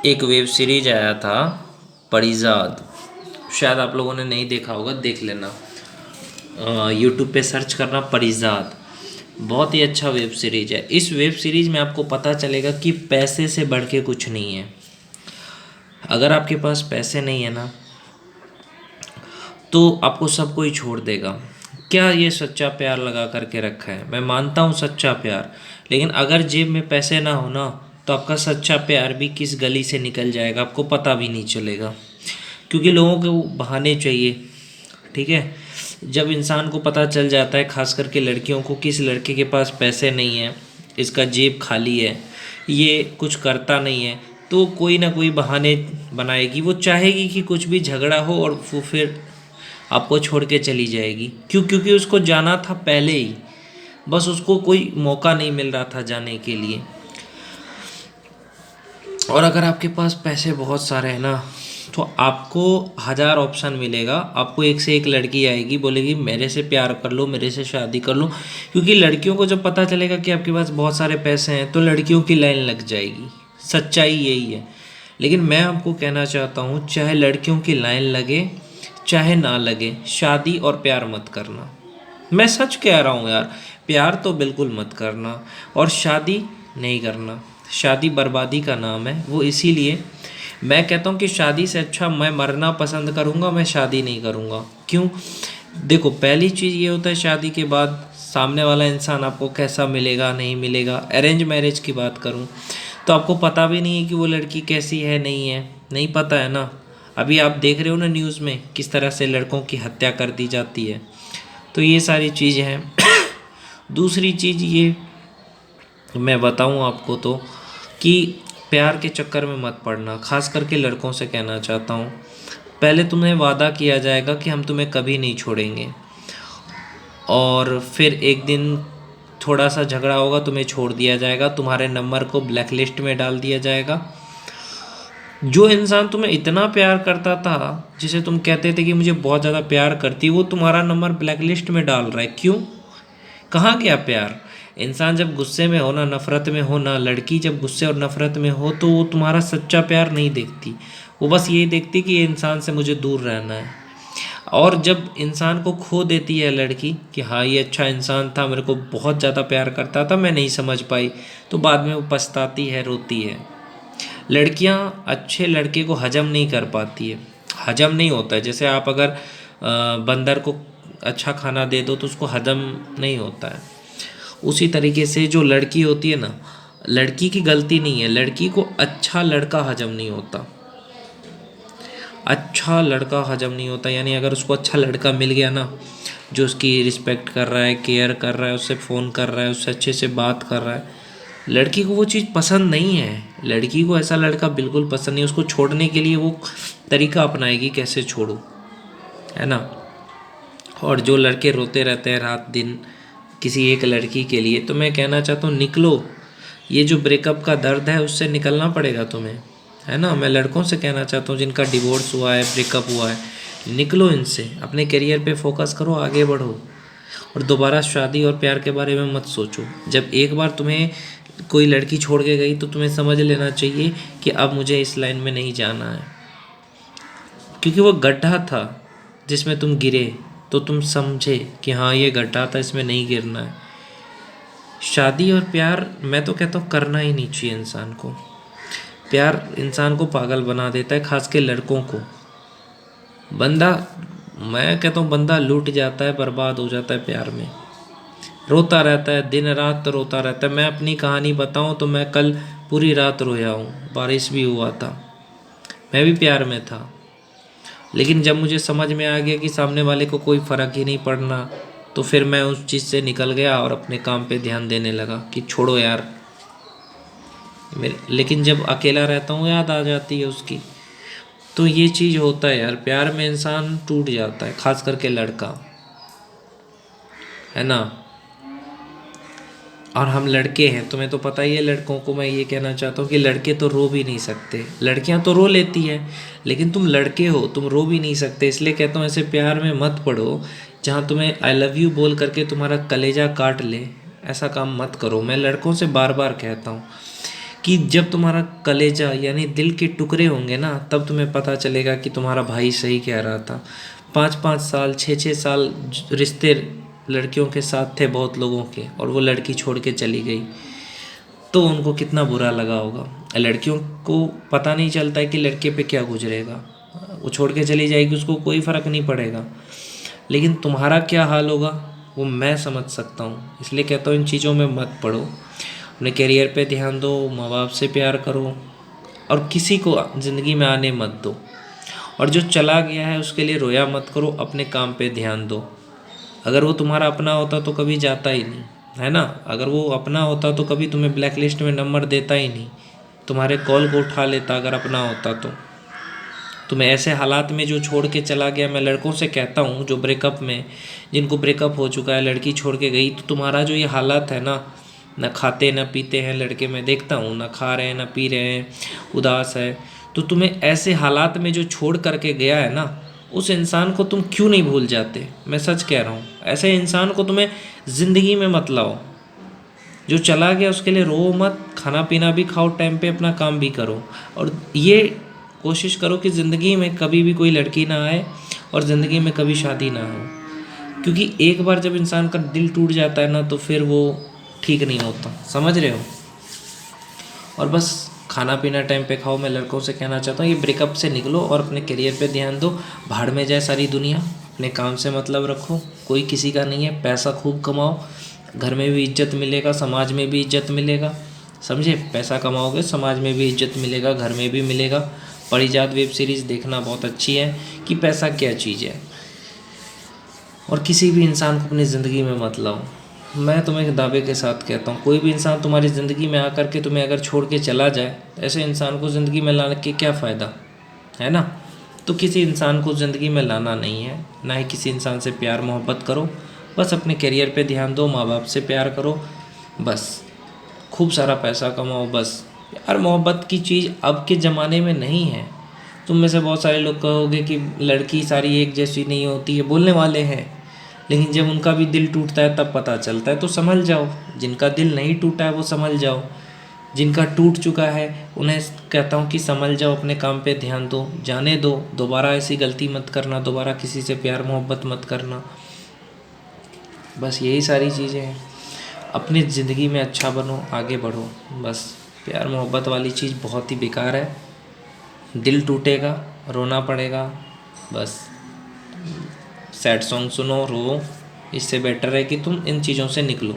एक web series आया था परिजाद। शायद आप लोगों ने नहीं देखा होगा, देख लेना। यूट्यूब पे सर्च करना परिजाद। बहुत ही अच्छा वेब सीरीज है। इस वेब सीरीज में आपको पता चलेगा कि पैसे से बढ़ के कुछ नहीं है। अगर आपके पास पैसे नहीं है ना, तो आपको सब कोई छोड़ देगा। क्या ये सच्चा प्यार लगा करके रखा है? मैं मानता हूँ सच्चा प्यार, लेकिन अगर जेब में पैसे ना हो ना, तो आपका सच्चा प्यार भी किस गली से निकल जाएगा आपको पता भी नहीं चलेगा। क्योंकि लोगों को बहाने चाहिए, ठीक है। जब इंसान को पता चल जाता है, खास करके लड़कियों को, कि इस लड़के के पास पैसे नहीं है, इसका जेब खाली है, ये कुछ करता नहीं है, तो कोई ना कोई बहाने बनाएगी। वो चाहेगी कि कुछ भी झगड़ा हो और वो फिर आपको छोड़ के चली जाएगी। क्योंकि उसको जाना था पहले ही, बस उसको कोई मौका नहीं मिल रहा था जाने के लिए। और अगर आपके पास पैसे बहुत सारे हैं ना, तो आपको हज़ार ऑप्शन मिलेगा। आपको एक से एक लड़की आएगी, बोलेगी मेरे से प्यार कर लो, मेरे से शादी कर लो। क्योंकि लड़कियों को जब पता चलेगा कि आपके पास बहुत सारे पैसे हैं, तो लड़कियों की लाइन लग जाएगी। सच्चाई यही है। लेकिन मैं आपको कहना चाहता हूँ, चाहे लड़कियों की लाइन लगे चाहे ना लगे, शादी और प्यार मत करना। मैं सच कह रहा हूँ यार। प्यार तो बिल्कुल मत करना, और शादी नहीं करना। शादी बर्बादी का नाम है। वो इसीलिए मैं कहता हूँ कि शादी से अच्छा मैं मरना पसंद करूँगा, मैं शादी नहीं करूँगा। क्यों? देखो, पहली चीज़ ये होता है, शादी के बाद सामने वाला इंसान आपको कैसा मिलेगा नहीं मिलेगा। अरेंज मैरिज की बात करूँ तो आपको पता भी नहीं है कि वो लड़की कैसी है, नहीं है, नहीं पता है ना। अभी आप देख रहे हो ना न्यूज़ में किस तरह से लड़कों की हत्या कर दी जाती है। तो ये सारी चीज़ें हैं। दूसरी चीज़ ये मैं बताऊं आपको तो, कि प्यार के चक्कर में मत पड़ना। खास करके लड़कों से कहना चाहता हूँ, पहले तुम्हें वादा किया जाएगा कि हम तुम्हें कभी नहीं छोड़ेंगे, और फिर एक दिन थोड़ा सा झगड़ा होगा, तुम्हें छोड़ दिया जाएगा, तुम्हारे नंबर को ब्लैक लिस्ट में डाल दिया जाएगा। जो इंसान तुम्हें इतना प्यार करता था, जिसे तुम कहते थे कि मुझे बहुत ज़्यादा प्यार करती, वो तुम्हारा नंबर ब्लैक लिस्ट में डाल रहा है। क्यों? कहाँ गया प्यार? इंसान जब गुस्से में हो ना, नफ़रत में हो ना, लड़की जब गुस्से और नफ़रत में हो, तो वो तुम्हारा सच्चा प्यार नहीं देखती। वो बस ये देखती कि ये इंसान से मुझे दूर रहना है। और जब इंसान को खो देती है लड़की कि हाँ ये अच्छा इंसान था, मेरे को बहुत ज़्यादा प्यार करता था, मैं नहीं समझ पाई, तो बाद में वो पछताती है, रोती है। लड़कियां अच्छे लड़के को हजम नहीं कर पाती है। हजम नहीं होता है। जैसे आप अगर बंदर को अच्छा खाना दे दो तो उसको हजम नहीं होता है। उसी तरीके से जो लड़की होती है ना, लड़की की गलती नहीं है, लड़की को अच्छा लड़का हजम नहीं होता। अच्छा लड़का हजम नहीं होता, यानी अगर उसको अच्छा लड़का मिल गया ना, जो उसकी रिस्पेक्ट कर रहा है, केयर कर रहा है, उससे फ़ोन कर रहा है, उससे अच्छे से बात कर रहा है, लड़की को वो चीज़ पसंद नहीं है। लड़की को ऐसा लड़का बिल्कुल पसंद नहीं है। उसको छोड़ने के लिए वो तरीका अपनाएगी, कैसे छोड़ो, है ना। और जो लड़के रोते रहते हैं रात दिन किसी एक लड़की के लिए, तो मैं कहना चाहता हूँ निकलो। ये जो ब्रेकअप का दर्द है उससे निकलना पड़ेगा तुम्हें, है ना। मैं लड़कों से कहना चाहता हूँ जिनका डिवोर्स हुआ है, ब्रेकअप हुआ है, निकलो इनसे, अपने करियर पे फोकस करो, आगे बढ़ो, और दोबारा शादी और प्यार के बारे में मत सोचो। जब एक बार तुम्हें कोई लड़की छोड़ के गई, तो तुम्हें समझ लेना चाहिए कि अब मुझे इस लाइन में नहीं जाना है। क्योंकि वो गड्ढा था जिसमें तुम गिरे, तो तुम समझे कि हाँ ये गड्ढा था, इसमें नहीं गिरना है। शादी और प्यार मैं तो कहता हूँ करना ही नहीं चाहिए इंसान को। प्यार इंसान को पागल बना देता है, खास के लड़कों को। बंदा, मैं कहता हूँ बंदा लूट जाता है, बर्बाद हो जाता है प्यार में। रोता रहता है, दिन रात तो रोता रहता है। मैं अपनी कहानी बताऊं तो मैं कल पूरी रात रोया हूँ, बारिश भी हुआ था, मैं भी प्यार में था। लेकिन जब मुझे समझ में आ गया कि सामने वाले को कोई फ़र्क ही नहीं पड़ना, तो फिर मैं उस चीज़ से निकल गया और अपने काम पे ध्यान देने लगा कि छोड़ो यार। मेरे लेकिन जब अकेला रहता हूँ याद आ जाती है उसकी। तो ये चीज़ होता है यार, प्यार में इंसान टूट जाता है, खास करके लड़का, है ना। और हम लड़के हैं, तुम्हें तो पता ही है। लड़कों को मैं ये कहना चाहता हूँ कि लड़के तो रो भी नहीं सकते। लड़कियाँ तो रो लेती हैं, लेकिन तुम लड़के हो, तुम रो भी नहीं सकते। इसलिए कहता हूँ ऐसे प्यार में मत पड़ो जहाँ तुम्हें आई लव यू बोल करके तुम्हारा कलेजा काट ले। ऐसा काम मत करो। मैं लड़कों से बार बार कहता हूँ कि जब तुम्हारा कलेजा यानी दिल के टुकड़े होंगे ना, तब तुम्हें पता चलेगा कि तुम्हारा भाई सही कह रहा था। 5-5 साल 6-6 साल रिश्ते लड़कियों के साथ थे बहुत लोगों के, और वो लड़की छोड़ के चली गई, तो उनको कितना बुरा लगा होगा। लड़कियों को पता नहीं चलता है कि लड़के पे क्या गुजरेगा, वो छोड़ के चली जाएगी, उसको कोई फ़र्क नहीं पड़ेगा, लेकिन तुम्हारा क्या हाल होगा वो मैं समझ सकता हूँ। इसलिए कहता हूँ इन चीज़ों में मत पड़ो, अपने करियर पे ध्यान दो, माँ बाप से प्यार करो, और किसी को ज़िंदगी में आने मत दो। और जो चला गया है उसके लिए रोया मत करो, अपने काम पे ध्यान दो। अगर वो तुम्हारा अपना होता तो कभी जाता ही नहीं, है ना। अगर वो अपना होता तो कभी तुम्हें ब्लैक लिस्ट में नंबर देता ही नहीं, तुम्हारे कॉल को उठा लेता अगर अपना होता तो। तुम्हें ऐसे हालात में जो छोड़ के चला गया, मैं लड़कों से कहता हूँ जो ब्रेकअप में, जिनको ब्रेकअप हो चुका है, लड़की छोड़ के गई, तो तुम्हारा जो ये हालात है ना, ना खाते ना पीते हैं लड़के, मैं देखता हूँ ना खा रहे हैं ना पी रहे हैं, उदास है, तो तुम्हें ऐसे हालात में जो छोड़ करके गया है ना, उस इंसान को तुम क्यों नहीं भूल जाते। मैं सच कह रहा हूँ, ऐसे इंसान को तुम्हें ज़िंदगी में मत लाओ। जो चला गया उसके लिए रो मत, खाना पीना भी खाओ टाइम पे, अपना काम भी करो, और ये कोशिश करो कि ज़िंदगी में कभी भी कोई लड़की ना आए और ज़िंदगी में कभी शादी ना हो, क्योंकि एक बार जब इंसान का दिल टूट जाता है ना, तो फिर वो ठीक नहीं होता, समझ रहे हो। और बस खाना पीना टाइम पे खाओ। मैं लड़कों से कहना चाहता हूँ ये ब्रेकअप से निकलो और अपने करियर पे ध्यान दो। भाड़ में जाए सारी दुनिया, अपने काम से मतलब रखो, कोई किसी का नहीं है। पैसा खूब कमाओ, घर में भी इज्जत मिलेगा, समाज में भी इज्जत मिलेगा, समझे। पैसा कमाओगे समाज में भी इज्जत मिलेगा, घर में भी मिलेगा। पारिजात वेब सीरीज़ देखना बहुत अच्छी है कि पैसा क्या चीज़ है। और किसी भी इंसान को अपनी ज़िंदगी में मत लाओ। मैं तुम्हें दावे के साथ कहता हूँ, कोई भी इंसान तुम्हारी ज़िंदगी में आकर के तुम्हें अगर छोड़ के चला जाए, तो ऐसे इंसान को ज़िंदगी में लाने के क्या फ़ायदा, है ना। तो किसी इंसान को ज़िंदगी में लाना नहीं है, ना ही किसी इंसान से प्यार मोहब्बत करो। बस अपने करियर पे ध्यान दो, माँ बाप से प्यार करो, बस खूब सारा पैसा कमाओ। बस प्यार मोहब्बत की चीज़ अब के ज़माने में नहीं है। तुम में से बहुत सारे लोग कहोगे कि लड़की सारी एक जैसी नहीं होती है, बोलने वाले हैं, लेकिन जब उनका भी दिल टूटता है तब पता चलता है। तो संभल जाओ, जिनका दिल नहीं टूटा है वो संभल जाओ, जिनका टूट चुका है उन्हें कहता हूँ कि संभल जाओ, अपने काम पे ध्यान दो, जाने दो। दोबारा ऐसी गलती मत करना, दोबारा किसी से प्यार मोहब्बत मत करना। बस यही सारी चीज़ें हैं। अपनी ज़िंदगी में अच्छा बनो, आगे बढ़ो। बस प्यार मोहब्बत वाली चीज़ बहुत ही बेकार है, दिल टूटेगा, रोना पड़ेगा, बस सैड सॉन्ग सुनो, रो। इससे बेटर है कि तुम इन चीज़ों से निकलो।